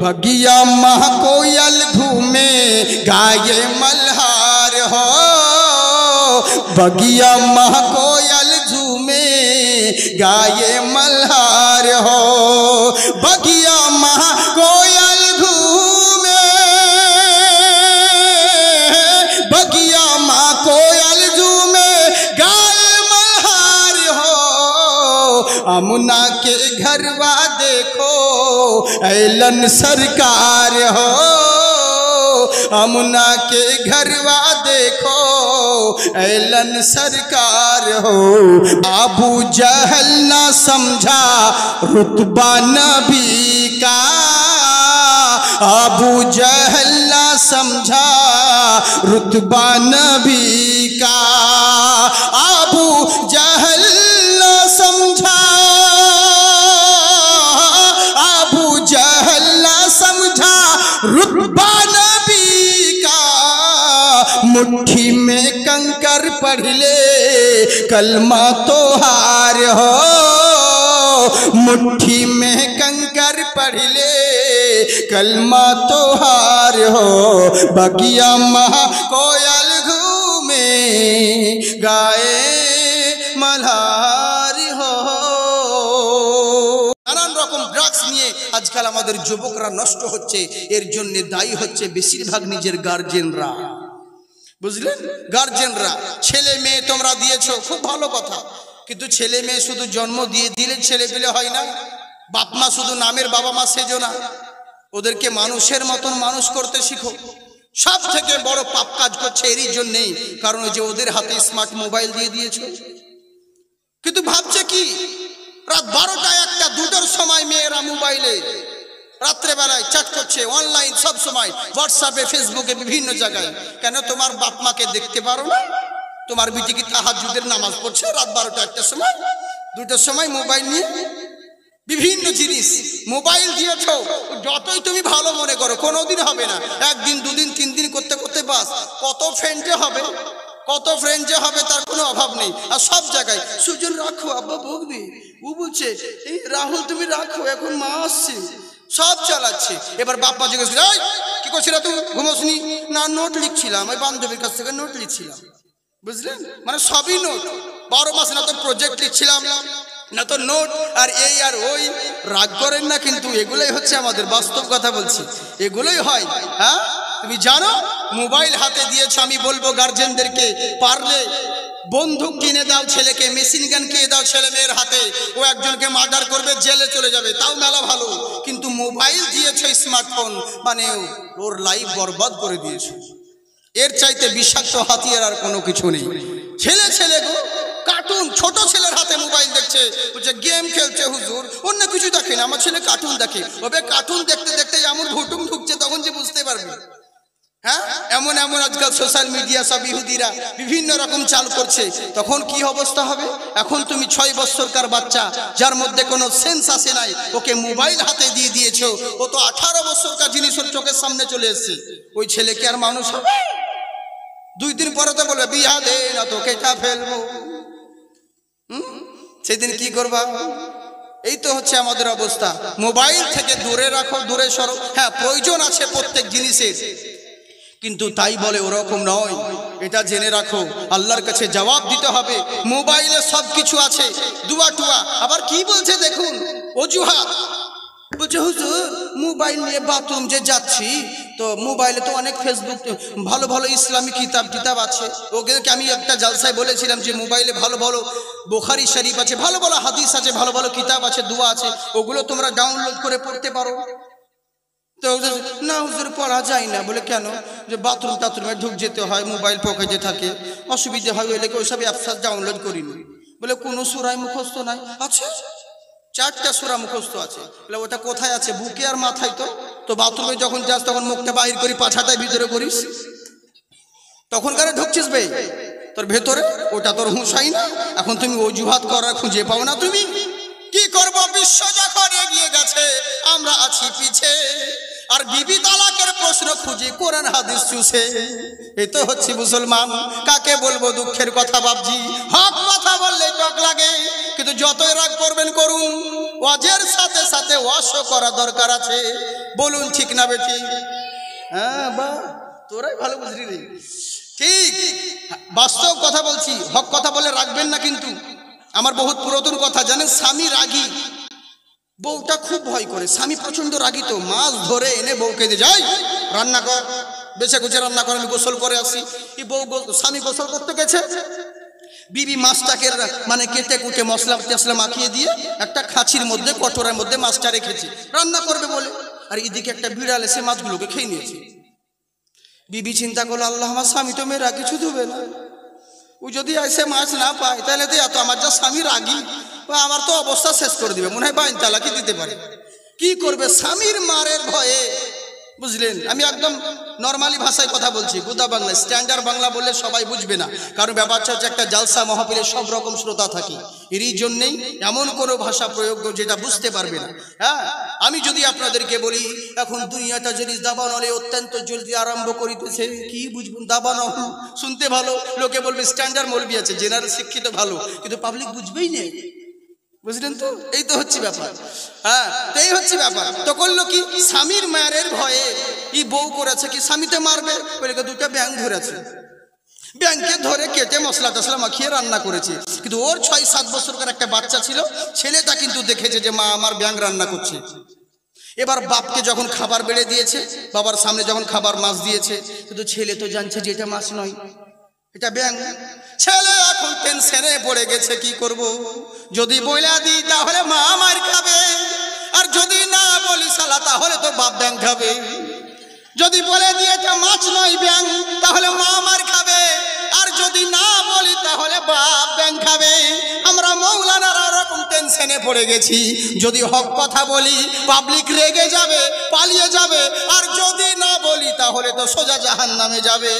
बगिया मह कोयल घूमे गाये मल्हार हो, बगिया मह कोयल झूमे गाये मल्हार हो, बगिया मह कोयल घूमे, बगिया मह कोयल झूमे गाये मल्हार हो। अमुना के घरवा देखो ऐलन सरकार हो, अमुना के घरवा देखो ऐलन सरकार हो। अबू जहल ना समझा रुतबा नबी का, अबू जहल ना समझा रुतबा नबी का, अबू जहल ना समझा, अबू जहल ना समझा रुतबा नबी का। मुट्ठी में कंकर पढ़ ले कलमा तो हार हो, मुट्ठी में कंकर पढ़ ले कलमा तो हार हो। बगिया मह कोयल घूमे गाए मल्हार हो। নানান রকম ড্রাগস নিয়ে আজকাল আমাদের যুবকরা নষ্ট হচ্ছে, এর জন্য দায়ী হচ্ছে বেশিরভাগ নিজের গার্জেনরা। বুঝলেন, গার্জেনরা। ছেলে মেয়ে তোমরা দিয়েছো, খুব ভালো কথা, কিন্তু ছেলে মেয়ে শুধু জন্ম দিয়ে দিলে ছেলে পেলে হয় না। বাপ মা শুধু নামের বাবা মা সেজো না, ওদেরকে মানুষের মতন মানুষ করতে শিখো। সব থেকে বড় পাপ কাজ করছে এরই জন্যেই, কারণ ওই যে ওদের হাতে স্মার্ট মোবাইল দিয়ে দিয়েছো। কিন্তু ভাবছে কি, রাত 12টা 1টা 2টার সময় মেয়েরা মোবাইলে রাত্রে বেলায় চ্যাট করছে, অনলাইন সব সময়, হোয়াটসঅ্যাপে ফেসবুকে বিভিন্ন জায়গায়। কেন তোমার বাপ মাকে দেখতে পারো না? তোমার বিটি কি তাহাজ্জুদের নামাজ পড়ছে রাত 12টা 1টার সময় 2টার সময় মোবাইল নিয়ে? বিভিন্ন জিনিস মোবাইল দিয়েছ, যতই তুমি ভালো মনে করো কোনোদিন হবে না। 1 দিন 2 দিন 3 দিন করতে করতে বাস কত ফ্রেন্ডে হবে, কত ফ্রেন্ড যে হবে তার কোনো অভাব নেই। আর সব জায়গায় সুজন রাখো, আব্বা বকবে, ও বলছে এই রাহুল তুমি রাখো, এখন মা আসছে, সব চালাচ্ছে। এবার বাপ্পা জিজ্ঞেস করে, কি করছিস তুই, ঘুমোসনি? না, নোট লিখছিলাম, ওই বান্ধবীর কাছ থেকে নোট লিখছিলাম। বুঝলেন, মানে সবই নোট। 12 মাস না তো প্রজেক্ট লিখছিলাম, না তো নোট, আর এই আর ওই। রাগ করেন না, কিন্তু এগুলোই হচ্ছে আমাদের বাস্তব কথা বলছি, এগুলোই হয়। হ্যাঁ, তুমি জানো মোবাইল হাতে দিয়েছ, আমি বলবো গার্জেনদেরকে পারলে বন্দুক কিনে দাও ছেলেকে, মেশিন গান কিনে দাও ছেলে মেয়ের হাতে, ও একজনকে মার্ডার করবে, জেলে চলে যাবে, তাও মেলা ভালো। কিন্তু মোবাইল দিয়েছো, স্মার্টফোন, মানে ওর লাইফ বরবাদ করে দিয়েছো। এর চাইতে বিষাক্ত হাতিয়ার আর কোনো কিছু নেই। ছেলে ছেলে গো কার্টুন, ছোট ছেলের হাতে মোবাইল দেখছে, বলছে গেম খেলছে, হুজুর অন্য কিছু দেখে না, আমার ছেলে কার্টুন দেখে। ওবে কার্টুন দেখতে দেখতে এমন ঘুটুম ঢুকছে, তখন যে বুঝতে পারবে। হ্যাঁ, এমন এমন আজকাল সোশ্যাল মিডিয়া সব ইহুদিরা বিভিন্ন রকম চাল করছে, তখন কি অবস্থা হবে? এখন তুমি 6 বছরকার বাচ্চা যার মধ্যে কোনো সেন্স আসে নাই, ওকে মোবাইল হাতে দিয়ে দিয়েছো, ও তো 18 বছরকার জিনিস ওর চোখের সামনে চলে এসছে। ওই ছেলে কি আর মানুষ হবে? 2 দিন পরে তো বলবে বিয়া দে না তো কেটা ফেলবো। সেদিন কি করবা? এই তো হচ্ছে আমাদের অবস্থা। মোবাইল থেকে দূরে রাখো, দূরে সরো। হ্যাঁ, প্রয়োজন আছে প্রত্যেক জিনিসের, কিন্তু তাই বলে ওরকম নয়, এটা জেনে রাখো আল্লাহর কাছে জবাব দিতে হবে। মোবাইলে সব কিছু আছে, দুয়া টুয়া। আবার কি বলছে দেখুন, অজুহাত বলছে, হুজুর মোবাইল নিয়ে বাথরুম যে যাচ্ছি, তো মোবাইলে তো অনেক ফেসবুক ভালো ভালো ইসলামিক কিতাব আছে। ওকে আমি একটা জালসায় বলেছিলাম যে মোবাইলে ভালো ভালো বুখারী শরীফ আছে, ভালো ভালো হাদিস আছে, ভালো ভালো কিতাব আছে, দোয়া আছে, ওগুলো তোমরা ডাউনলোড করে পড়তে পারো। তো না হুজুর পড়া যায় না। বলে কেন? যে বাথরুম টাথরুমে ঢুক যেতে হয়, মোবাইল পকেটে থাকে, অসুবিধা হয়, ওই লেগে ওইসব অ্যাপস ডাউনলোড করিনি। বলে কোনো সূরায় মুখস্থ নাই? আচ্ছা, 4টা সূরা মুখস্থ আছে। বলে ওটা কোথায় আছে? বুকে আর মাথায়। তো বাথরুমে যখন যাস তখন মুখটা বাহির করি, পাছাটাই ভিতরে করিস, তখন কারে ঢুকছিস বে তোর ভেতরে? ওটা তোর হুঁশাই না। এখন তুমি অজুহাত করার খুঁজে পাও না। তুমি কি করবো? বিশ্ব যখন এগিয়ে গেছে, আমরা আছি পিছে, আর বিবি তালাকের প্রশ্ন খুঁজে কোরআন হাদিস চুষে। এই তো হচ্ছে মুসলমান। কাকে বলবো দুঃখের কথা বাপজি, হক কথা বললে টক লাগে, কিন্তু যতই রাগ করবেন করুন, ওয়াজের সাথে সাথে ওয়াশও করা দরকার আছে। বলুন ঠিক না বেটি? হ্যাঁ বা তোরাই ভালো বুঝলি রে। ঠিক বাস্তব কথা বলছি, হক কথা বলে রাখবেন না। কিন্তু আমার বহুত পুরাতন কথা জানেন, স্বামী রাগী, বউটা খুব ভয় করে। স্বামী প্রচন্ড রাগী, তো মাছ ধরে এনে বউকে দিয়ে যাই রান্না কর, বেছে গুছে রান্না কর, আমি গোসল করে আসি। এই বউ স্বামী গোসল করতে গেছে, বিবি মাছটাকে মানে কেটে কুটে মশলা টসলা মাখিয়ে দিয়ে একটা খাঁচির মধ্যে কটোরার মধ্যে মাছটা রেখেছে রান্না করবে বলে। আর এদিকে একটা বিড়াল এসে মাছগুলোকে খেয়ে নিয়েছে। বিবি চিন্তা করলো, আল্লাহ আমার স্বামী তো মেয়েরা কিছু দেবে না, ও যদি এসে মাছ না পায় তাহলে তো এত আমার যা স্বামী রাগী, আমার তো অবস্থা শেষ করে দিবে, মনে হয় বাইন তালাকি দিতে পারে। কি করবে স্বামীর মারের ভয়ে, বুঝলেন? আমি একদম নর্মালি ভাষায় কথা বলছি, গুদা বাংলা, স্ট্যান্ডার্ড বাংলা বললে সবাই বুঝবে না, কারণ ব্যাপারটা হচ্ছে একটা জালসা মহাপীরে সব রকম শ্রোতা থাকে, এরই জন্যেই এমন কোনো ভাষা প্রয়োগ যেটা বুঝতে পারবে না। হ্যাঁ, আমি যদি আপনাদেরকে বলি এখন দুনিয়াটা যদি দাবানলে অত্যন্ত জলদি আরম্ভ করিতেছে, কি বুঝবেন? দাবানল শুনতে ভালো, লোকে বলবে স্ট্যান্ডার্ড মৌলবি আছে, জেনারেল শিক্ষিত ভালো, কিন্তু পাবলিক বুঝবেই না, বুঝলেন তো? এই তো হচ্ছে ব্যাপার। হ্যাঁ, এই হচ্ছে ব্যাপার। তো করলো কি, স্বামীর মায়ের ভয়ে ই বউ করেছে কি, স্বামীতে মারবে বলে দুটা ব্যাঙ ধরেছে, ব্যাঙকে ধরে কেটে মশলা টসলা মাখিয়ে রান্না করেছে। কিন্তু ওর 6-7 বছরকার একটা বাচ্চা ছিল, ছেলেটা কিন্তু দেখেছে যে মা আমার ব্যাঙ রান্না করছে। এবার বাপকে যখন খাবার বেড়ে দিয়েছে, বাবার সামনে যখন খাবার মাছ দিয়েছে, কিন্তু ছেলে তো জানছে যে এটা মাছ নয়, এটা ব্যাঙ। ছেলে এখন টেনশনে পড়ে গেছে, কি করব? যদি বইলা দিই তাহলে মা মার খাবে, আর যদি না বলি শালা তাহলে তো বাপ ব্যাঙ খাবে। যদি বলে দিয়ে এটা মাছ নয় ব্যাঙ, তাহলে মা মার খাবে, আর যদি না বলি তাহলে বাপ ব্যাঙ খাবে। আমরা মৌলানারা ওরকম টেনশনে পড়ে গেছি, যদি হক কথা বলি পাবলিক রেগে যাবে, পালিয়ে যাবে, আর যদি না বলি তাহলে তো সোজা জাহান্নামে যাবে।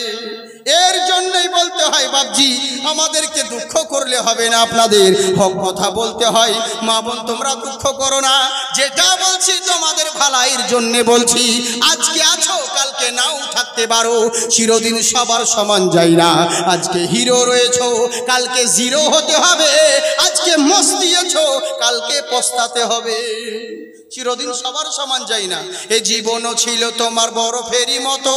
এর জন্যই বলতে হয় বাপজি, আমাদেরকে দুঃখ করলে হবে না, আপনাদের হক কথা বলতে হয়। মা বোন তোমরা দুঃখ করো না, যেটা বলছি তোমাদের ভালাইয়ের জন্য বলছি। আজকে আছো কালকে নাও থাকতে পারো, চিরদিন সবার সমান যায় না। আজকে হিরো রয়েছো কালকে জিরো হতে হবে, আজকে মস্তিয়েছো কালকে পস্তাতে হবে। চিরদিন সবার সমান যায় না। এই জীবনও ছিল তোমার বরফেরই মতো,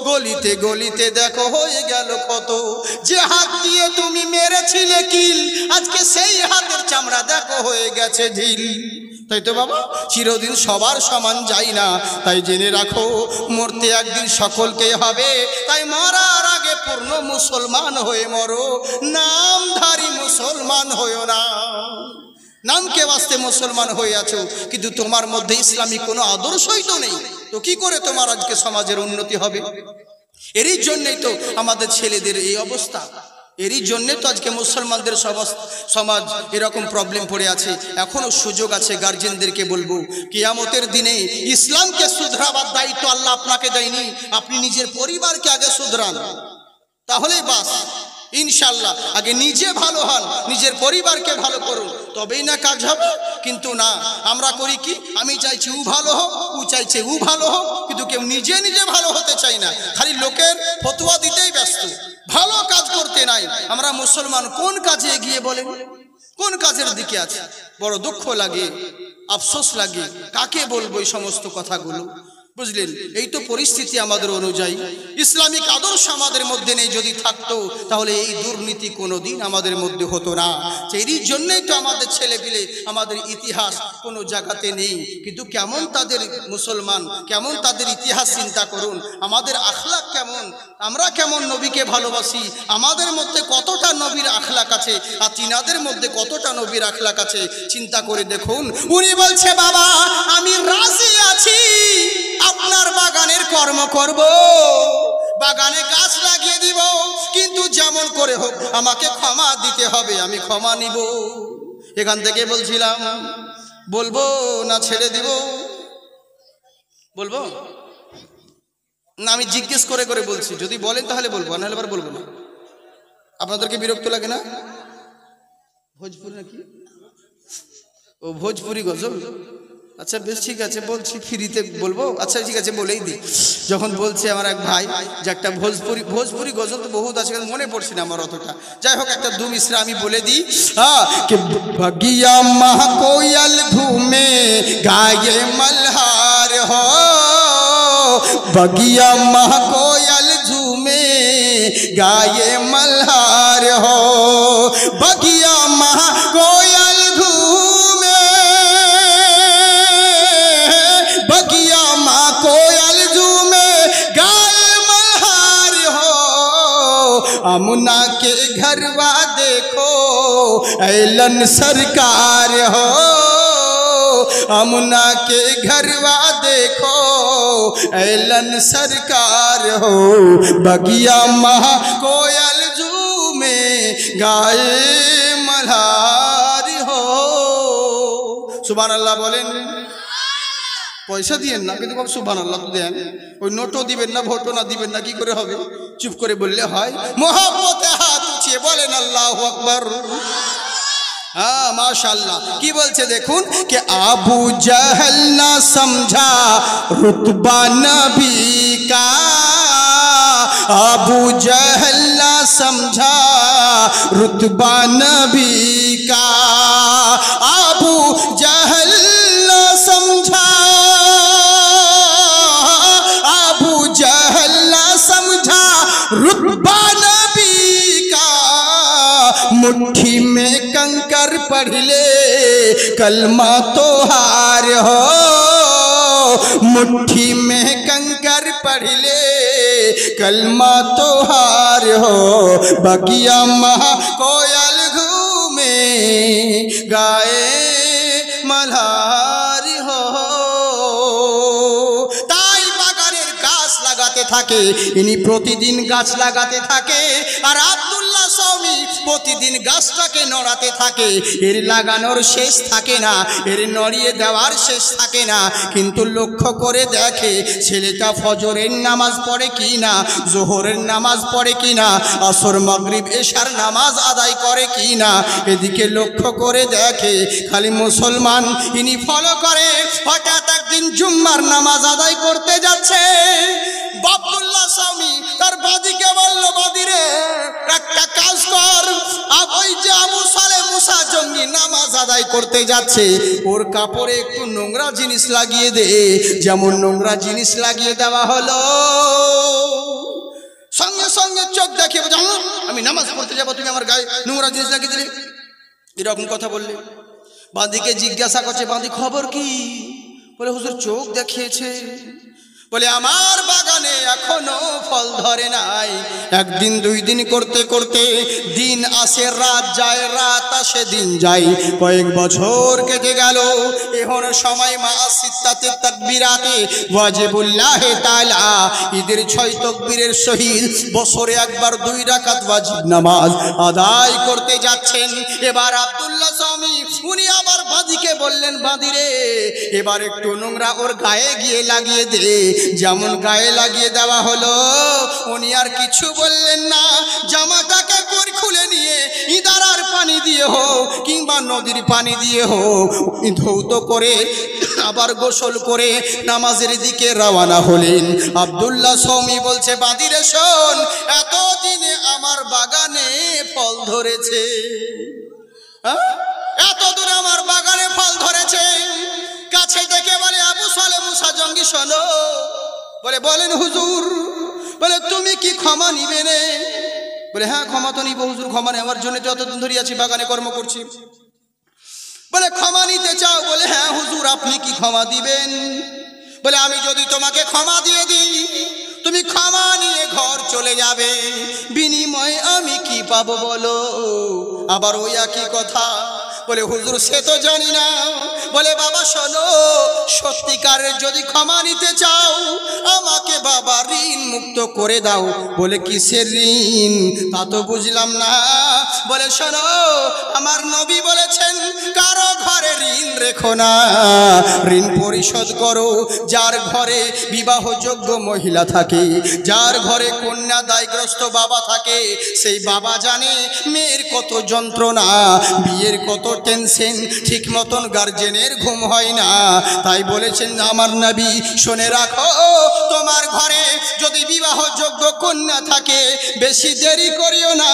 গলিতে গলিতে দেখো হয়ে গেল কত। যে হাত দিয়ে তুমি মেরেছিলে কিল, আজকে সেই হাতের চামড়া দেখো হয়ে গেছে ঢিল। তাই তো বাবা, চিরদিন সবার সমান যায় না, তাই জেনে রাখো মরতে একদিন সকলকে হবে। তাই মরার আগে পূর্ণ মুসলমান হয়ে মরো, নামধারী মুসলমান হয়েও না। নামকে বাস্তে মুসলমান হয়ে আছো, কিন্তু তোমার মধ্যে ইসলামিক কোনো আদর্শই তো নেই, তো কি করে তোমার আজকে সমাজের উন্নতি হবে? এরই জন্যই তো আমাদের ছেলেদের এই অবস্থা, এরই জন্যে তো আজকে মুসলমানদের সমাজ এরকম প্রবলেম পড়ে আছে। এখনো সুযোগ আছে, গার্জেনদেরকে বলবো কিয়ামতের দিনে ইসলামকে শুধরাবার দায়িত্ব আল্লাহ আপনাকে দেয়নি, আপনি নিজের পরিবারকে আগে শুধরান, তাহলেই বাস ইনশাল্লাহ। আগে নিজে ভালো হন, নিজের পরিবারকে ভালো করুন, তবেই না কাজ হবে। কিন্তু না, আমরা করি কি, আমি চাইছি ও ভালো হোক, ও চাইছে ও ভালো হোক, কিন্তু কেউ নিজে নিজে ভালো হতে চাই না, খালি লোকের ফতোয়া দিতেই ব্যস্ত, ভালো কাজ করতে নাই। আমরা মুসলমান কোন কাজে এগিয়ে বলেন? কোন কাজের দিকে আছে? বড় দুঃখ লাগে, আফসোস লাগে, কাকে বলবো এই সমস্ত কথাগুলো? বুঝলেন, এই তো পরিস্থিতি আমাদের অনুযায়ী। ইসলামিক আদর্শ আমাদের মধ্যে নেই, যদি থাকতো তাহলে এই দুর্নীতি কোনোদিন আমাদের মধ্যে হতো না। এরই জন্যই তো আমাদের ছেলেপিলে, আমাদের ইতিহাস কোনো জায়গাতে নেই। কিন্তু কেমন তাদের মুসলমান, কেমন তাদের ইতিহাস চিন্তা করুন, আমাদের আখলাক কেমন, আমরা কেমন নবীকে ভালোবাসি, আমাদের মধ্যে কতটা নবীর আখলাক আছে, আর তিনাদের মধ্যে কতটা নবীর আখলাক আছে, চিন্তা করে দেখুন। উনি বলছে, বাবা আমি রাজি আছি, আপনার বাগানের কর্ম করব, বাগানে গাছ লাগিয়ে দিব, কিন্তু যেমন করে হোক আমাকে ক্ষমা দিতে হবে, আমি ক্ষমা নিব। এখান থেকে বলছিলাম, বলবো না ছেড়ে দিব? বলবো না, আমি জিজ্ঞেস করে করে বলছি, যদি বলেন তাহলে বলবো, নাহলে আবার বলবো না। আপনাদেরকে বিরক্ত লাগে না? ভোজপুরি নাকি? ও ভোজপুরি গজল, আচ্ছা বেশ ঠিক আছে বলছি, ফ্রিতে বলবো। আচ্ছা ঠিক আছে বলেই দিই। যখন বলছে আমার এক ভাই যে একটা ভোজপুরি গজল তো বহুত আছে, মনে পড়ছে না আমার অতটা, যাই হোক একটা দু মিসরা আমি বলে দিই। कि बगिया मह कोयल घूमे गाये मल्हार हो, बगिया मह कोयल झूमे गाये मल्हार हो, बगिया मह कोयल घूमे, बगिया मह कोयल झूमे गाये मल्हार हो, अमुना के घरवा देखो ऐलन सरकार हो, अमुना के घरवा देखो ऐलन सरकार हो, बगिया महा कोयल झूमे गाये मल्हार हो। सुभान अल्लाह बोलें। পয়সা দিয়েন না কিন্তু সুবহানাল্লাহ তো দেন, ওই নোটও দিবেন না, ভোটও না দিবেন না, কি করে হবে? চুপ করে বললে হয়। মোহাব্বতে হাত উঠিয়ে বলেন আল্লাহু আকবার। हाँ माशाल्लाह। की बोलছে देखून कि अबू जहल ना समझा रुतबा नबी का, अबू जहल ना समझा रुतबा नबी का, अबू जहल ना समझा, अबू जहल ना समझा रुतबा नबी का, मुट्ठी में कंकर पढ़ ले कलमा तो हार हो, मुट्ठी में कंकर पढ़ ले कलमा तो हार हो, बगिया महा कोयल घूमे गाए मल्हार हो। তাই বাগানের গাছ লাগাতে থাকে, ইনি প্রতিদিন গাছ লাগাতে থাকে, আর আব্দুল্লাহ সৌমি প্রতিদিন গাছটাকে নড়াতে থাকে। এর লাগানোর শেষ থাকে না, এর নড়িয়ে দেওয়ার শেষ থাকে না, কিন্তু লক্ষ্য করে দেখে ছেলেটা ফজরের নামাজ পড়ে কি না, জোহরের নামাজ পড়ে কি না, আসর মাগরিব এশার নামাজ আদায় করে কি না, এদিকে লক্ষ্য করে দেখে। খালি মুসলমান ইনি ফলো করে। হঠাৎ একদিন জুম্মার নামাজ আদায় করতে যাচ্ছে, আব্দুল্লাহ স্বামী তার বাদিকে বলল, বাদিরে একটা কাজ কর, ওই যে আবু সালে মুসা জঙ্গি নামাজ আদায় করতে যাচ্ছে, ওর কাপড়ে একটু নোংরা জিনিস লাগিয়ে দে। যেমন নোংরা জিনিস লাগিয়ে দেওয়া হলো, সঙ্গে সঙ্গে চোখ দেখিয়ে বলছে, আমি নামাজ পড়তে যাবো, তুমি আমার গায়ে নোংরা জিনিস লাগিয়ে দিলে, এরকম কথা বললে। বাঁদিকে জিজ্ঞাসা করছে, বাঁধি খবর কি? বলে হুজুর চোখ দেখিয়েছে। বলে আমার বাগানে এখনো ফল ধরে নাই। একদিন দুই দিন করতে করতে দিন আসে রাত যায়, রাত আসে দিন যায়, কয়েক বছর কেটে গেল। এখন সময় মা সিত্তাতে তাকবীরাতে ওয়াজিবুল্লাহ তাআলা, ঈদের 6 তাকবীরের সহিত বছরে একবার 2 রাকাত ওয়াজিব নামাজ আদায় করতে যাচ্ছেন। এবার আব্দুল্লাহ স্বামী উনি আবার বাঁদিকে বললেন, বাঁদিরে এবার একটু নোংরা ওর গায়ে গিয়ে লাগিয়ে দে। যেমন গায়ে লাগিয়ে দেওয়া হলো, উনি আর কিছু বললেন না। জামাটাকে খুলে নিয়ে ইদারার পানি দিয়ে হোক কিংবা নদীর পানি দিয়ে হোক ধৌত করে আবার গোসল করে নামাজের দিকে রওনা হলেন। আব্দুল্লাহ সৌমি বলছে, বাদিরে শোন, এতদিনে আমার বাগানে ফল ধরেছে, এত দূরে আমার বাগানে ফল ধরেছে। কাছে ডেকে বলে, আবু সালে মুসা জঙ্গি শোনো। বলে বলেন হুজুর। বলে তুমি কি ক্ষমা নিবে রে? বলে হ্যাঁ ক্ষমা তো নিব হুজুর, ক্ষমা নেওয়ার জন্য তো এতদিন ধরে আছি বাগানে কর্ম করছি। বলে ক্ষমা নিতে চাও? বলে হ্যাঁ হুজুর, আপনি কি ক্ষমা দিবেন? বলে আমি যদি তোমাকে ক্ষমা দিয়ে দিই, তুমি ক্ষমা নিয়ে ঘর চলে যাবে, বিনিময়ে আমি কি পাবো বলো? আবার ওই একই কথা। বলে হুজুর সে তো জানি না। বলে বাবা শোনো, সত্যিকারের যদি ক্ষমা নিতে চাও, আমাকে বাবা ঋণ মুক্ত করে দাও। বলে কিসের ঋণ? তা তো বুঝলাম না। বলে শোনো, আমার নবী বলেছেন কারো ঘরে ঋণ রেখো না, ঋণ পরিশোধ করো। যার ঘরে বিবাহযোগ্য মহিলা থাকে, যার ঘরে কন্যা দায়গ্রস্ত বাবা থাকে, সেই বাবা জানে মেয়ের কত যন্ত্রণা, বিয়ের কত টেনশন, ঠিক মতন গার্জেনের ঘুম হয় না। তাই বলেছেন আমার নবী, শুনে রাখো, তোমার ঘরে যদি বিবাহযোগ্য কন্যা থাকে, বেশি দেরি করিও না,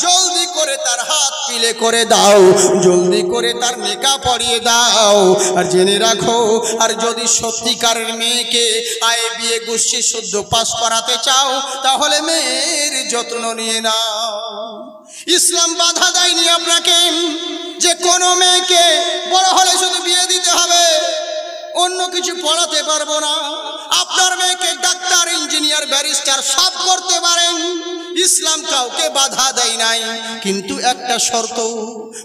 জলদি করে তার হাত পিলে করে দাও, জলদি করে তার নেকা পরিয়ে দাও। আর জেনে রাখো, আর যদি সত্যিকারের মেয়েকে আয়ে বিয়ে গোষ্ঠী শুদ্ধ পাস করাতে চাও, তাহলে মেয়ের যত্ন নিয়ে নাও। ইসলাম বাধা দেয়নি আপনাকে যে কোনো মেয়েকে বড় হলে শুধু বিয়ে দিতে হবে, অন্য কিছু পড়াতে পারবো না। আপনার মেয়েকে ডাক্তার, ইঞ্জিনিয়ার, ব্যারিস্টার সব করতে পারেন, ইসলাম কাউকে বাধা দেয় নাই। কিন্তু একটা শর্ত,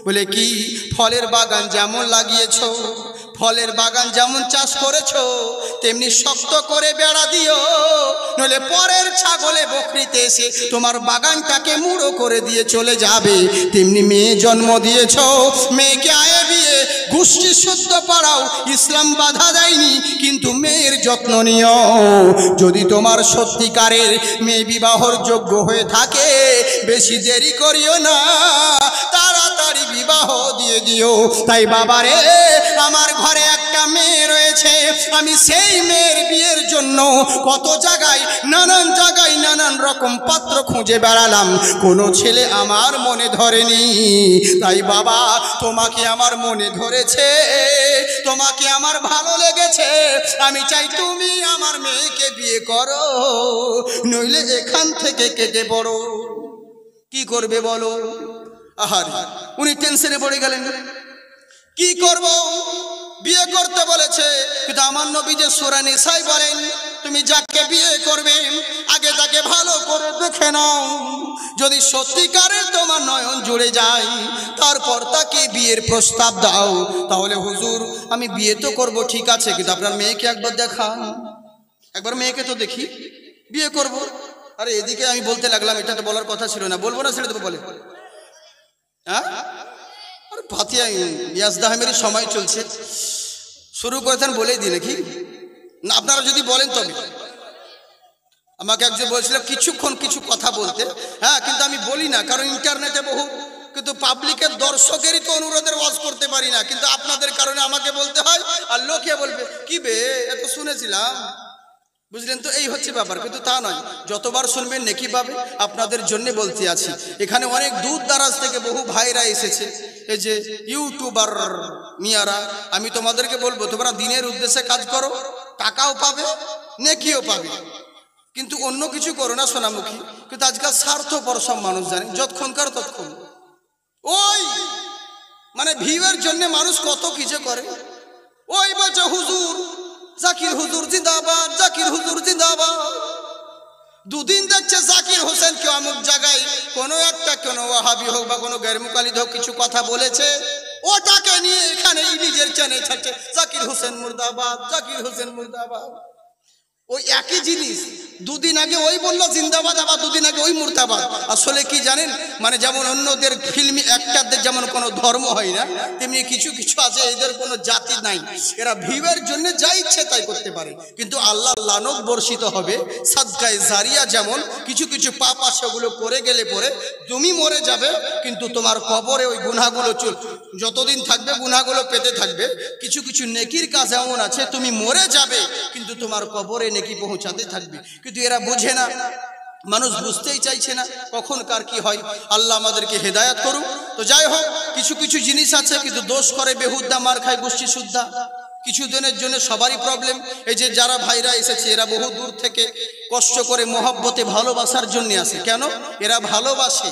বলে কি? ফলের বাগান যেমন লাগিয়েছো, ফলের বাগান যেমন চাষ করেছো, তেমনি শক্ত করে বেড়া দিও, নইলে পরের ছাগলে বকরিতে এসে তোমার বাগানটাকে মুড়ো করে দিয়ে চলে যাবে। তেমনি মেয়ে জন্ম দিয়েছো, মেয়েকে আয়ে বিয়ে গোষ্ঠী শুদ্ধ পড়াও, ইসলাম বাধা দেয়নি, কিন্তু মেয়ের যত্ন নিও। যদি তোমার সত্যিকারের মেয়ে বিবাহর যোগ্য হয়ে থাকে, বেশি দেরি করিও না, তাড়াতাড়ি বিবাহ দিয়ে দিও। তাই বাবারে, আমার ঘরে একটা মেয়ে রয়েছে, আমি সেই মেয়ের বিয়ের জন্য কত জায়গায়, নানান রকম পাত্র খুঁজে বেড়ালাম, কোনো ছেলে আমার মনে ধরেনি। তাই বাবা, তোমাকে আমার মনে ধরেছে, তোমাকে আমার ভালো লেগেছে, আমি চাই তুমি আমার মেয়েকে বিয়ে করো, নইলে এখান থেকে কেটে পড়ো। কি করবে বলো? আহারে, উনি টেনশনে পড়ে গেলেন, কি করব? বিয়ে করতে বলেছে, কিন্তু আমার নবী যে সূরা নিসায় বলেন, তুমি যাকে বিয়ে করবে আগে তাকে ভালো করে দেখে নাও, যদি সত্যিকারের তোমার নয়ন জুড়ে যায়, তারপর তাকে বিয়ের প্রস্তাব দাও। তাহলে হুজুর, আমি বিয়ে তো করব, ঠিক আছে, কিন্তু আপনার মেয়েকে একবার দেখান, একবার মেয়েকে তো দেখি, বিয়ে করব। আরে এদিকে আমি বলতে লাগলাম, এটা তো বলার কথা ছিল না, বলবো না, ছেড়ে দেবো বলে। হ্যাঁ, আরে ফাতিয়া ইয়াজদাহমের সময় চলছে, শুরু করেছেন বলেই দিই নাকি? না, আপনারা যদি বলেন তবে। আমাকে একজন বলছিল কিছুক্ষণ কিছু কথা বলতে, হ্যাঁ, কিন্তু আমি বলি না, কারণ ইন্টারনেটে বহু, কিন্তু পাবলিকের দর্শকেরই তো অনুরোধের ওয়াজ করতে পারি না, কিন্তু আপনাদের কারণে আমাকে বলতে হয়, আর লোকে বলবে কি বে, এত শুনেছিলাম, বুঝলেন তো? এই হচ্ছে ব্যাপার, কিন্তু তা নয়, যতবার শুনবেন নেকি পাবে। আপনাদের জন্য বলতে আছি, এখানে অনেক দূর দারাজ থেকে বহু ভাইরা এসেছে, এই যে ইউটিউবার মিয়ারা, আমি তোমাদেরকে বলবো, তোমরা দিনের উদ্দেশ্যে কাজ করো, টাকাও পাবে, নেকিও পাবে, কিন্তু অন্য কিছু করো না সোনামুখী। কিন্তু আজকাল স্বার্থপর সব মানুষ, জানেন, যতক্ষণকার ততক্ষণ, ওই মানে ভিউয়ের জন্য মানুষ কত কিছু করে। ওই বলছে হুজুর, জাকির হুজুর জিন্দাবাদ, জাকির হুজুর জিন্দাবাদ। দুদিন দেখছে জাকির হোসেন কেউ অমুক জায়গায় কোনো একটা, কোনো ওয়াহাবি হোক বা কোনো গैरमुकालिद হোক, কিছু কথা বলেছে, ওটাকে নিয়ে এখানে নিজের চ্যানেল ছাড়ছে, জাকির হোসেন মুর্দাবাদ, জাকির হোসেন মুর্দাবাদ। ওই একই জিনিস, দুদিন আগে ওই বললো জিন্দাবাদ, আবার দুদিন আগে ওই মুর্দাবাদ। আসলে কি জানেন, মানে যেমন অন্যদের ফিল্মি অ্যাক্টরদের যেমন কোনো ধর্ম হয় না, তেমনি কিছু কিছু আছে, এদের কোনো জাতি নাই, এরা ভিউয়ের জন্য যা ইচ্ছে তাই করতে পারে, কিন্তু আল্লাহ লানত বর্ষিত হবে। সাদকায়ে জারিয়া যেমন কিছু কিছু পাপ আছে, ওগুলো করে গেলে পরে তুমি মরে যাবে, কিন্তু তোমার কবরে ওই গুনাহগুলো যতদিন থাকবে গুনাহগুলো পেতে থাকবে। কিছু কিছু নেকির কাজ এমন আছে, তুমি মরে যাবে কিন্তু তোমার কবরে নেকি পৌঁছাতে থাকবে, কিন্তু এরা বোঝে না, মানুষ বুঝতেই চাইছে না কখন কার কি হয়। আল্লাহ আমাদেরকে হেদায়েত করুক। তো যাই হোক, কিছু কিছু জিনিস আছে, কিন্তু দোষ করে বেহুদ্দা, মার খায় গোষ্ঠী শুদ্ধা। কিছুদিনের জন্য সবারই প্রবলেম। এই যে যারা ভাইরা এসেছে, এরা বহু দূর থেকে কষ্ট করে মহব্বতে ভালোবাসার জন্য আসে। কেন? এরা ভালোবাসে,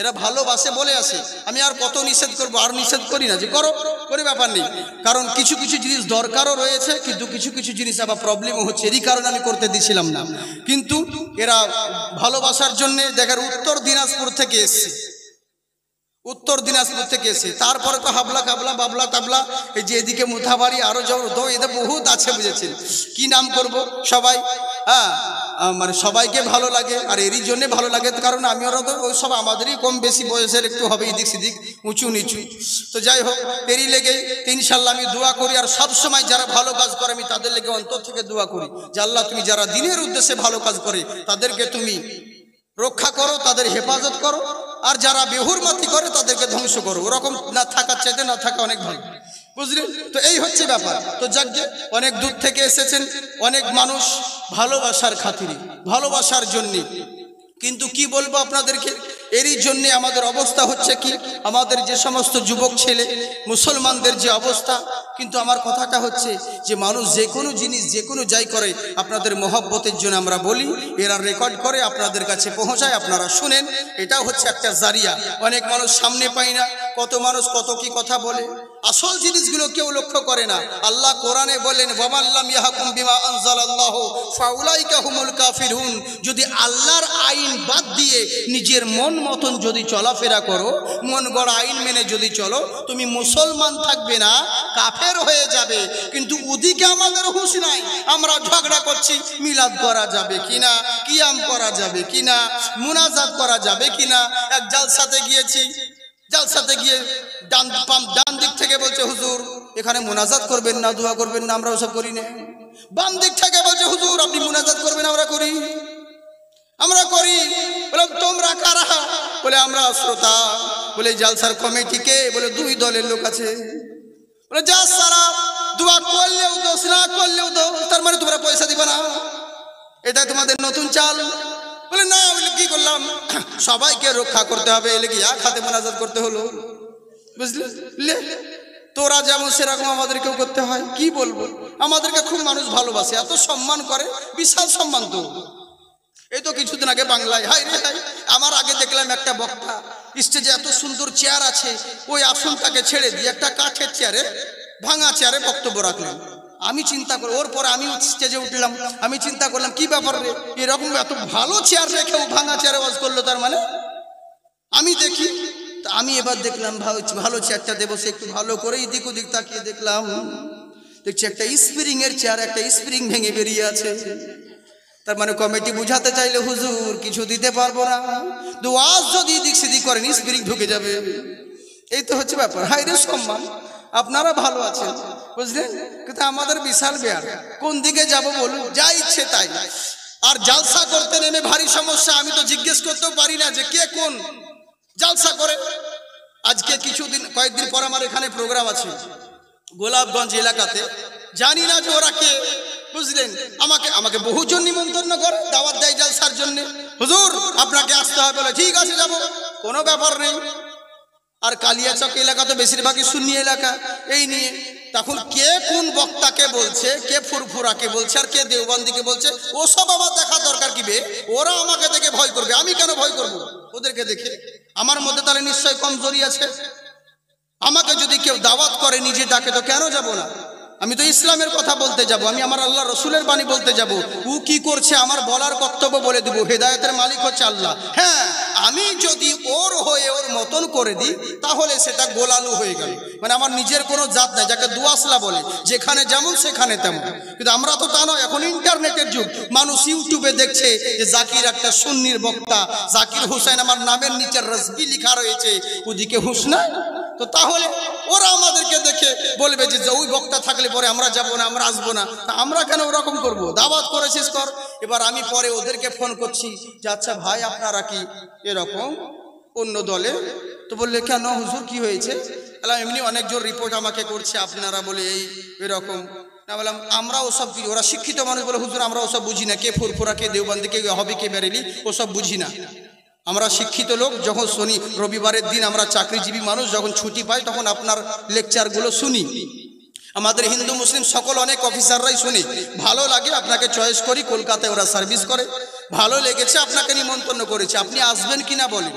এরা ভালোবাসে বলে আসে। আমি আর কত নিষেধ করবো, আর নিষেধ করি না যে করো, করে ব্যাপার নেই, কারণ কিছু কিছু জিনিস দরকারও রয়েছে, কিন্তু কিছু কিছু জিনিস আবার প্রবলেমও হচ্ছে, এরই কারণে আমি করতে দিছিলাম না। কিন্তু এরা ভালোবাসার জন্য দেখেন উত্তর দিনাজপুর থেকে এসছে, উত্তর দিনাজপুর থেকে এসে, তারপরে তো হাবলা কাবলা বাবলা তাবলা, এই যে এদিকে মুথাবাড়ি, আরো যাও, এদের বহুত আছে, বুঝেছেন? কি নাম করব সবাই? হ্যাঁ, মানে সবাইকে ভালো লাগে। আর এরই জন্যে ভালো লাগে কারণ আমি ওরা তো ওই সব আমাদেরই কম বেশি বয়সের একটু হবে এদিক সেদিক উঁচু নিচু। তো যাই হোক এরই লেগে ইনশাল্লাহ আমি দোয়া করি। আর সবসময় যারা ভালো কাজ করে আমি তাদের লেগে অন্তর থেকে দোয়া করি যে আল্লাহ তুমি যারা দিনের উদ্দেশ্যে ভালো কাজ করে তাদেরকে তুমি রক্ষা করো, তাদের হেফাজত করো। আর যারা বেহুরমাতি করে তাদেরকে ধ্বংস করো। ওরকম না থাকার চাইতে না থাকা অনেক ভালো, বুঝলেন? তো এই হচ্ছে ব্যাপার। তো যাকে অনেক দূর থেকে এসেছেন অনেক মানুষ ভালোবাসার খাতিরে, ভালোবাসার জন্যে। কিন্তু কি বলবো আপনাদেরকে, এরই জন্যে আমাদের অবস্থা হচ্ছে কি, আমাদের যে সমস্ত যুবক ছেলে মুসলমানদের যে অবস্থা। কিন্তু আমার কথাটা হচ্ছে যে মানুষ যে কোনো জিনিস যে কোনো যাই করে আপনাদের মহব্বতের জন্য আমরা বলি, এরা রেকর্ড করে আপনাদের কাছে পৌঁছায়, আপনারা শুনেন। এটা হচ্ছে একটা জারিয়া। অনেক মানুষ সামনে পায় না, কত মানুষ কত কি কথা বলে, আসল জিনিসগুলো কেউ লক্ষ্য করে না। আল্লাহ কোরআনে বলেন ওয়ামাল্লাম ইয়াহকুম বিমা আনজালাল্লাহু ফাউলাইকা হুমুল কাফিরুন। যদি আল্লাহর আইন বাদ দিয়ে নিজের মন মতন যদি চলাফেরা করো, মন গড়া আইন মেনে যদি চলো, তুমি মুসলমান থাকবে না, কাফের হয়ে যাবে। কিন্তু ওদিকে আমাদের হুঁশ নাই, আমরা ঝগড়া করছি মিলাদ করা যাবে কিনা, কিয়াম করা যাবে কিনা, মুনাজাত করা যাবে কিনা। এক জালসাতে গিয়েছি, জালসাতে গিয়ে ডান দিক থেকে বলছে হুজুর এখানে মুনাজাত করবেন না, দোয়া করবেন না, আমরা ওসব করি না। বাম দিক থেকে বলছে হুজুর আপনি মুনাজাত করবেন, আমরা করি। বলে তোমরা কারা? বলে আমরা শ্রোতা। বলে জালসার কমিটিকে? বলে দুই দলের লোক আছে। বলে যা সারা দোয়া করলেও দোষ, না করলেও দোষ, তার মানে তোমরা পয়সা দিবে না, এটা তোমাদের নতুন চাল। বলে না, বলে কি করলাম, সবাইকে রক্ষা করতে হবে, এলে কি এক হাতে মুনাজাত করতে হলো, বুঝলে? তোরা যেমন সেরকম আমাদেরকেও করতে হয়। কি বলবো, আমাদেরকে খুব মানুষ ভালোবাসে, এত সম্মান করে, বিশাল সম্মান। তো এই তো কিছুদিন আগে বাংলায়, হাই রে হাই, আমার আগে দেখলাম একটা বক্তা স্টেজে, এত সুন্দর চেয়ার আছে, ওই আসনটাকে ছেড়ে দিয়ে একটা কাঠের চেয়ারে, ভাঙা চেয়ারে বক্তব্য রাখলেন। আমি চিন্তা করি, ওর পরে আমি স্টেজে উঠলাম, আমি চিন্তা করলাম কি ব্যাপার রে, এরকম এত ভালো চেয়ার রেখেও ভাঙা চেয়ারে ওয়াজ করলো, তার মানে আমি দেখি। তা আমি এবার দেখলাম ভালো চেয়ারটা দেবো, সে একটু ভালো করে এদিক ওদিক তাকিয়ে দেখলাম, দেখছি একটা স্প্রিং এর চেয়ার, একটা স্প্রিং ভেঙে বেরিয়ে আছে। তার মানে কমিটি বুঝাতে চাইলে হুজুর কিছু দিতে পারবো না, ওয়াজ যদি এদিক সেদিক করেন স্প্রিং ঢুকে যাবে। এই তো হচ্ছে ব্যাপার। হাই রে সম্মান, আপনারা ভালো আছেন, বুঝলেন? কিন্তু আমাদের বিশাল বেয়ার, কোন দিকে যাব বলুন, যা ইচ্ছে তাই। আর জালসা করতে নেমে ভারী সমস্যা, আমি তো জিজ্ঞেস করতেও পারি না যে কে কোন জালসা করে। আজকে কয়েকদিন পর আমার এখানে প্রোগ্রাম আছে গোলাপগঞ্জ এলাকাতে, জানি না যে ওরা কে, বুঝলেন? আমাকে বহুজন নিমন্ত্রণ করে, দাওয়াত দেয় জালসার জন্য, হুজুর আপনাকে আসতে হবে। বলে ঠিক আছে যাব, কোনো ব্যাপার নেই। আর কালিয়াচক এলাকা তো বেশিরভাগই সুন্নি এলাকা, এই নিয়ে তখন কে কোন বক্তাকে বলছে, কে ফুরফুরাকে বলছে, আর কে দেওবন্দিকে বলছে, ওসব আমার দেখা দরকার কি বে? ওরা আমাকে দেখে ভয় করবে, আমি কেন ভয় করব ওদেরকে দেখে? আমার মধ্যে তাহলে নিশ্চয় কমজোরি আছে। আমাকে যদি কেউ দাওয়াত করে নিজে ডাকে তো কেন যাব না? আমি তো ইসলামের কথা বলতে যাব, আমি আমার আল্লাহ রসুলের বাণী বলতে যাব। ও কি করছে আমার বলার কর্তব্য বলে দিব, হেদায়েতের মালিক হচ্ছে আল্লাহ। হ্যাঁ, আমি যদি ওর হয়ে ওর মতন করে দিই তাহলে সেটা গোলালু হয়ে গেল, মানে আমার নিজের কোনো জাত নাই, যাকে দুয়াসলা বলে, যেখানে যেমন সেখানে তেমন। কিন্তু আমরা তো তা নয়, এখন ইন্টারনেটের যুগ, মানুষ ইউটিউবে দেখছে যে জাকির একটা সুন্নির বক্তা, জাকির হোসেন আমার নামের নিচে রসবি লেখা রয়েছে, ওদিকে হুঁশ নাই। তো তাহলে ওরা আমাদেরকে দেখে বলবে যে ওই বক্তা থাকলে পরে আমরা যাব না, আমরা আসবো না। তা আমরা কেন ওরকম করব? দাওয়াত করেছিস কর। এবার আমি পরে ওদেরকে ফোন করছি যে আচ্ছা ভাই আপনারা কি এরকম অন্য দলে? তো বললে কেন হুজুর কি হয়েছে? বললাম এমনি অনেক জোর রিপোর্ট আমাকে করছে আপনারা বলে এই এরকম। না বললাম আমরা ওসব, ওরা শিক্ষিত মানুষ বলে হুজুর আমরা ওসব বুঝি না, কে ফুরফুরা, কে দেওবন্দি, কে হবি, কে বেরেলি, ওসব বুঝি না। আমরা শিক্ষিত লোক, যখন শনি রবিবারের দিন আমরা চাকরিজীবী মানুষ, যখন ছুটি পাই তখন আপনার লেকচারগুলো শুনি। আমাদের হিন্দু মুসলিম সকল অনেক অফিসাররাই শুনি, ভালো লাগে, আপনাকে চয়েস করি। কলকাতায় ওরা সার্ভিস করে, ভালো লেগেছে, আপনাকে নিমন্ত্রণ করেছে, আপনি আসবেন কিনা বলেন।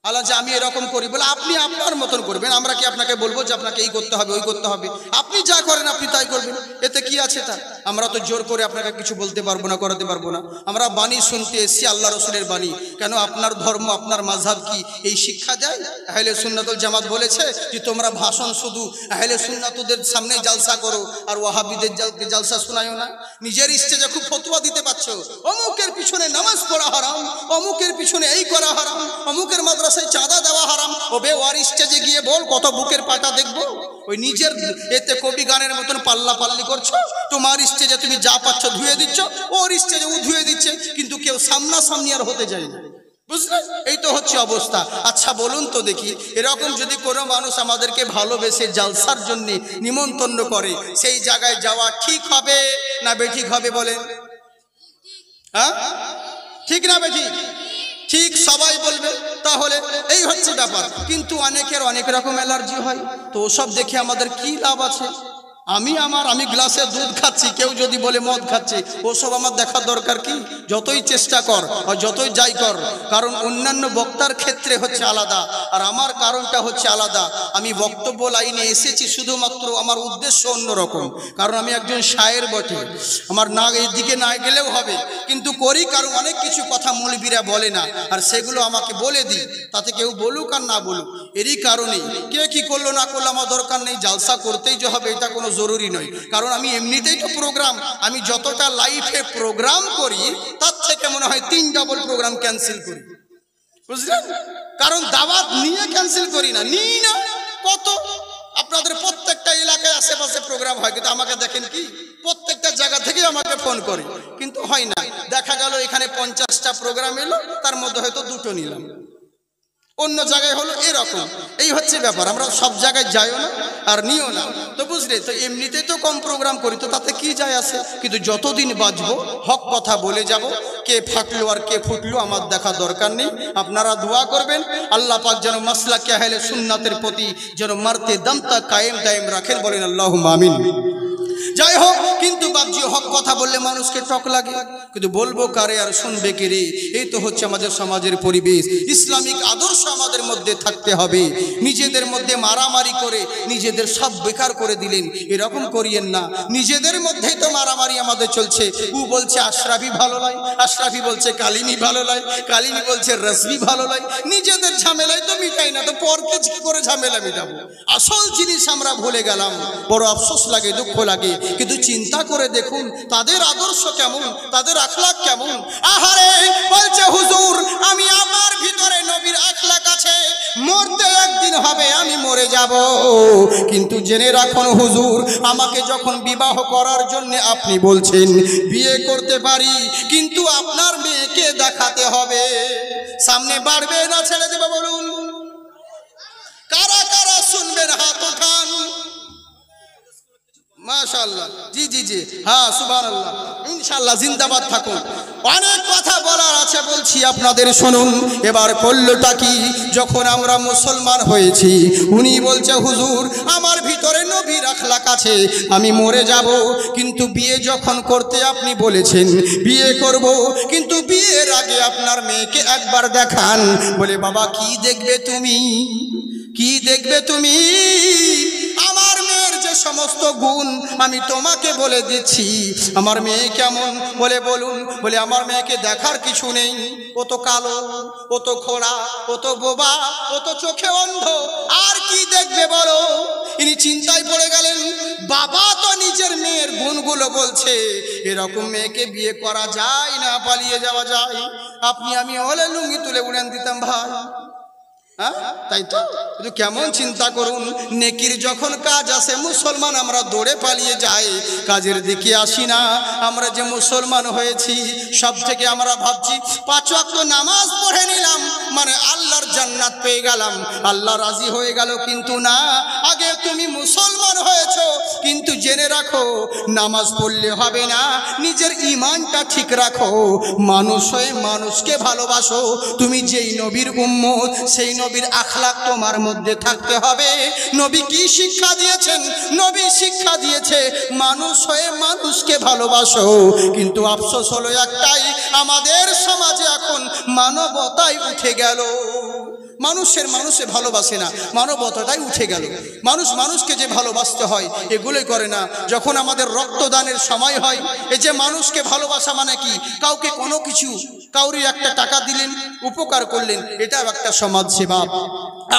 আল্লাহ যে আমি এরকম করি, বলে আপনি আপনার মতন করবেন, আমরা কি আপনাকে বলবো যে আপনাকে এই করতে হবে ওই করতে হবে? আপনি যা করেন আপনি তাই করবেন, এতে কি আছে তা? আমরা তো জোর করে আপনাকে কিছু বলতে পারবো না, করাতে পারবো না। আমরা বাণী শুনতে এসেছি, আল্লাহ রসুলের বাণী। কেন আপনার ধর্ম আপনার মাযহাব কি এই শিক্ষা দেয়? আহলে সুন্নাতুল জামাত বলেছে যে তোমরা ভাষণ শুধু আহলে সুন্নাতদের সামনে জালসা করো আর ওয়াহাবিদের জালসা শোনায়ও না। নিজের স্টেজে খুব ফতোয়া দিতে পারছো, অমুকের পিছনে এই করা হারাম, অমুকের মাদ্রাসায় চাঁদা দেওয়া হারাম, ওবে ওর স্টেজে গিয়ে বল কত বুকের পাটা দেখবো। ওই নিজের এতে কবি গানের মতন পাল্লা পাল্লি করছো, তোমার স্টেজে তুমি যা পাচ্ছ ধুয়ে দিচ্ছ, ওর স্টেজে ও ধুয়ে দিচ্ছে, কিন্তু কেউ সামনাসামনি আর হতে যায় না, বুঝলেন? এই তো হচ্ছে অবস্থা। আচ্ছা বলুন তো দেখি, এরকম যদি কোনো মানুষ আমাদেরকে ভালোবেসে জালসার জন্য নিমন্ত্রণ করে, সেই জায়গায় যাওয়া ঠিক হবে না বেঠিক হবে বলেন? হ্যাঁ, ঠিক না বেঠিক? ঠিক, সবাই বলবে। তাহলে এই হচ্ছে ব্যাপার। কিন্তু অনেকের অনেক রকম অ্যালার্জি হয়, তো ওসব দেখে আমাদের কি লাভ আছে? আমি গ্লাসে দুধ খাচ্ছি, কেউ যদি বলে মদ খাচ্ছে, ওসব আমার দেখার দরকার কি? যতই চেষ্টা কর আর যতই যাই কর, কারণ অন্যান্য বক্তার ক্ষেত্রে হচ্ছে আলাদা, আর আমার কারণটা হচ্ছে আলাদা। আমি বক্তব্য লাইনে এসেছি শুধুমাত্র আমার উদ্দেশ্য অন্যরকম, কারণ আমি একজন শায়ের বটে। আমার না এই দিকে না গেলেও হবে, কিন্তু করি, কারণ অনেক কিছু কথা মৌলবীরা বলে না, আর সেগুলো আমাকে বলে দিই, তাতে কেউ বলুক আর না বলুক, এরই কারণেই। কে কি করলো না করলো আমার দরকার নেই, জালসা করতেই যে হবে এটা কোনো জরুরি নয়, কারণ আমি এমনিতেই তো প্রোগ্রাম, আমি যতটা লাইফে প্রোগ্রাম করি তার থেকে মনে হয় 3 ডাবল প্রোগ্রাম ক্যান্সেল করি, বুঝলেন? কারণ দাওয়াত নিয়ে ক্যান্সেল করি না, নিই না। কত আপনাদের প্রত্যেকটা এলাকায় আশেপাশে প্রোগ্রাম হয়, কিন্তু আমাকে দেখেন কি প্রত্যেকটা জায়গা থেকে আমাকে ফোন করে, কিন্তু হয় না। দেখা গেল এখানে 50টা প্রোগ্রাম এলো, তার মধ্যে হয়তো 2টো নিলাম, অন্য জায়গায় হলো এরকম। এই হচ্ছে ব্যাপার। আমরা সব জায়গায় যাইও না আর নিও না, তো বুঝলে? তো এমনিতেই তো কম প্রোগ্রাম করি, তো তাতে কি যায় আসে? কিন্তু যতদিন বাঁচবো হক কথা বলে যাব। কে ফাটলো আর কে ফুটলো আমার দেখা দরকার নেই। আপনারা দোয়া করবেন আল্লাহ পাক যেন মাসলাকে আহলে সুন্নাতের প্রতি যেন মারতে দম তক কায়েম দায়েম রাখেন, বলেন আল্লাহুম্মা আমিন। যাই হোক, কিন্তু বাবজি হক কথা বললে মানুষকে টক লাগে, কিন্তু বলবো কারে আর শুনবে কে রে? এই তো হচ্ছে আমাদের সমাজের পরিবেশ। ইসলামিক আদর্শ আমাদের মধ্যে থাকতে হবে। নিজেদের মধ্যে মারামারি করে নিজেদের সব বেকার করে দিলেন, এরকম করিয়েন না। নিজেদের মধ্যেই তো মারামারি আমাদের চলছে। ও বলছে আশরাফি ভালো লাগে, আশরাফি বলছে কালিমি ভালো লাগে, কালিমি বলছে রসমি ভালো লাগে। নিজেদের ঝামেলায় তো মিটাই না, তো পরকে কি করে ঝামেলা মিটাবো? আসল জিনিস আমরা ভুলে গেলাম, বড় আফসোস লাগে, দুঃখ লাগে। কিন্তু চিন্তা করে দেখুন তাদের আদর্শ কেমন, তাদের আখলাক কেমন। আহারে বলছে হুজুর আমি আমার ভিতরে নবীর আখলাক আছে, মরতে একদিন হবে আমি মরে যাব, কিন্তু জেনে রাখুন হুজুর আমাকে যখন বিবাহ করার জন্য আপনি বলছেন বিয়ে করতে পারি, কিন্তু আপনার মেয়েকে দেখাতে হবে। সামনে বাড়বে না ছেড়ে দেবে বলুন? কারা কারা শুনবেন হাত উঠান। মাশাআল্লাহ, জি জি জি, হ্যাঁ সুবহানাল্লাহ, ইনশাআল্লাহ জিন্দাবাদ থাকুন। অনেক কথা বলার আছে, বলছি আপনাদের শুনুন। এবার করলোটা কি? যখন আমরা মুসলমান হয়েছি, উনি বলছে হুজুর আমার ভিতরে নবীর আখলাক আছে, আমি মরে যাব, কিন্তু বিয়ে যখন করতে আপনি বলেছেন বিয়ে করব, কিন্তু বিয়ের আগে আপনার মেয়েকে একবার দেখান। বলে বাবা কি দেখবে তুমি, কি দেখবে তুমি? আমার মেয়ের যে সমস্ত গুণ আমি তোমাকে বলে দিচ্ছি। আমার মেয়ে কেমন বলে বলুন? বলে আমার মেয়েকে দেখার কিছু নেই, ও তো কালো, ও তো খোড়া, ও তো বোবা, ও তো চোখে অন্ধ, আর কি দেখবে বলো? ইনি চিন্তায় পড়ে গেলেন। বাবা তো নিজের মেয়ের গুণগুলো বলছে, এরকম মেয়েকে বিয়ে করা যায় না, পালিয়ে যাওয়া যায়। আপনি আমি হলে লুঙ্গি তুলে উড়ান দিতাম ভাই, হ্যাঁ তাই তো? কেমন চিন্তা করুন, নেকির যখন কাজ আসে মুসলমান আমরা দৌড়ে পালিয়ে যাই, কাজের দিকে আসি না। আমরা যে মুসলমান হয়েছি সব থেকে আমরা ভাবছি 5 ওয়াক্ত নামাজ পড়ে নিলাম মানে আল্লাহর জান্নাত পেয়ে গেলাম, আল্লাহ রাজি হয়ে গেল। কিন্তু না, আগে তুমি মুসলমান হয়েছো, কিন্তু জেনে রাখো নামাজ পড়লে হবে না, নিজের ঈমানটা ঠিক রাখো। মানুষ হয়ে মানুষকে ভালোবাসো। তুমি যেই নবীর উম্মত সেই নবীর আখলাক তোমার মধ্যে থাকতে হবে। নবী কি শিক্ষা দিয়েছেন? নবী শিক্ষা দিয়েছে মানুষ হয়ে মানুষকে ভালোবাসো। কিন্তু আফসোস হলো একটাই, আমাদের সমাজে এখন মানবতাই উঠে গেল। মানুষে ভালোবাসে না, মানবতাটাই উঠে গেল। মানুষ মানুষকে যে ভালোবাসতে হয় এগুলোই করে না। যখন আমাদের রক্তদানের সময় হয়, এই যে মানুষকে ভালোবাসা মানে কি? কাউকে কোনো কিছু, কাউরি একটা টাকা দিলেন, উপকার করলেন, এটাও একটা সমাজ সেবা।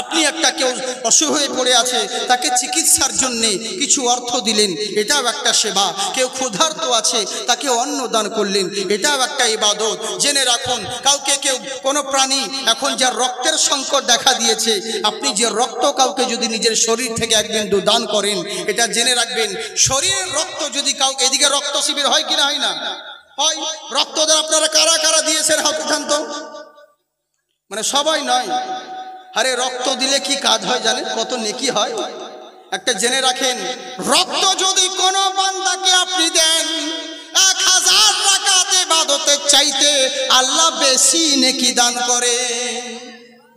আপনি একটা কেউ অসুখ হয়ে পড়ে আছে, তাকে চিকিৎসার জন্যে কিছু অর্থ দিলেন, এটাও একটা সেবা। কেউ ক্ষুধার্ত আছে, তাকে অন্ন দান করলেন, এটাও একটা ইবাদত। জেনে রাখুন, কাউকে কেউ কোনো প্রাণী, এখন যা রক্তের সংকট দেখা দিয়েছে, আপনি যে রক্ত কাউকে যদি নিজের শরীর থেকে এক বিন্দু দান করেন, এটা জেনে রাখবেন, শরীরের রক্ত যদি কাউকে, এদিকে রক্ত শিবির হয় কিনা হয় না? হয়। রক্তদান আপনারা কারা কারা দিয়েছেন হাত উঠান তো, মানে সবাই নয়। আরে রক্ত দিলে কি কাজ হয় জানেন? কত নেকি হয়। একটা জেনে রাখেন, রক্ত যদি কোনো বান্দাকে আপনি দেন, 1000 রাকাত ইবাদতের চাইতে আল্লাহ বেশি নেকি দান করে।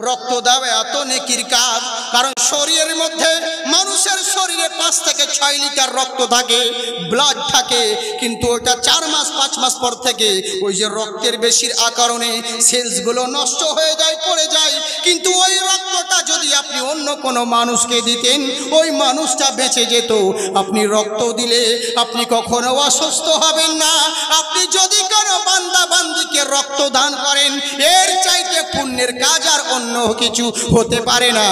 রক্ত দেওয়া এত নেকির কাজ, কারণ শরীরের মধ্যে, মানুষের শরীরে 5 থেকে 6 লিটার রক্ত থাকে, ব্লাড থাকে, কিন্তু ওটা 4 মাস 5 মাস পর থেকে ওই যে রক্তের বেশির কারণে সেলসগুলো নষ্ট হয়ে যায়, পড়ে যায়। কিন্তু ওই রক্তটা যদি আপনি অন্য কোনো মানুষকে দিতেন, ওই মানুষটা বেঁচে যেত। আপনি রক্ত দিলে আপনি কখনো অসুস্থ হবেন না। আপনি যদি কোনো বান্দা বান্দিকে রক্ত দান করেন, এর চাইতে পুণ্যের কাজ আর অন্য কিছু হতে পারে না।